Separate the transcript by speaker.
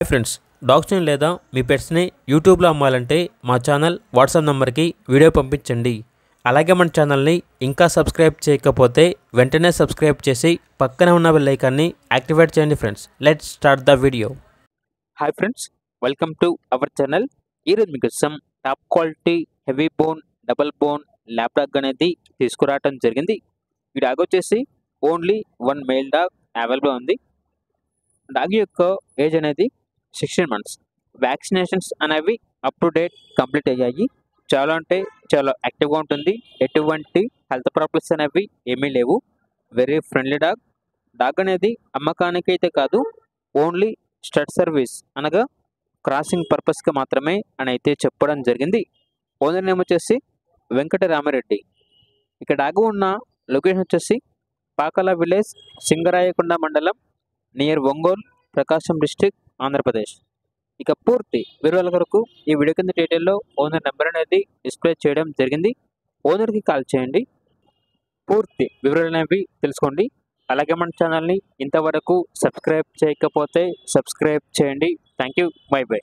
Speaker 1: Hi friends, డాగ్స్ని లేదా మీ పెట్స్ని యూట్యూబ్లో అమ్మాలంటే మా ఛానల్ వాట్సాప్ నెంబర్కి వీడియో పంపించండి. అలాగే మన ఛానల్ని ఇంకా సబ్స్క్రైబ్ చేయకపోతే వెంటనే సబ్స్క్రైబ్ చేసి పక్కనే ఉన్న బెల్ ఐకాన్ని యాక్టివేట్ చేయండి friends. Let's start the video. Hi friends, welcome to our channel. ఈరోజు మీకు top quality heavy bone double bone lab dog అనేది తీసుకురావడం జరిగింది. ఈ డాగ్ వచ్చేసి only one male dog available ఉంది. డాగ్ యొక్క ఏజ్ అనేది 16 months. వ్యాక్సినేషన్స్ అనేవి అప్ టు డేట్ కంప్లీట్ అయ్యాయి. చాలా అంటే చాలా యాక్టివ్గా ఉంటుంది. ఎటువంటి హెల్త్ ప్రాబ్లమ్స్ అనేవి ఏమీ లేవు. Very friendly dog. డాగ్ అనేది అమ్మకానికి అయితే కాదు, ఓన్లీ స్టడ్ సర్వీస్ అనగా క్రాసింగ్ పర్పస్గా మాత్రమే అని అయితే చెప్పడం జరిగింది. ఓనర్ నేమ్ వచ్చేసి వెంకటరామిరెడ్డి. ఇక డాగ్ ఉన్న లొకేషన్ వచ్చేసి పాకాల విలేజ్, సింగరాయకొండ మండలం, నియర్ ఒంగోలు, ప్రకాశం డిస్ట్రిక్ట్, ఆంధ్రప్రదేశ్. ఇక పూర్తి వివరాల కొరకు ఈ వీడియో కింద డీటెయిల్లో ఓనర్ నెంబర్ అనేది డిస్ప్లే చేయడం జరిగింది. ఓనర్కి కాల్ చేయండి, పూర్తి వివరాలు అనేవి తెలుసుకోండి. అలాగే మన ఛానల్ని ఇంతవరకు సబ్స్క్రైబ్ చేయకపోతే సబ్స్క్రైబ్ చేయండి. Thank you, by by.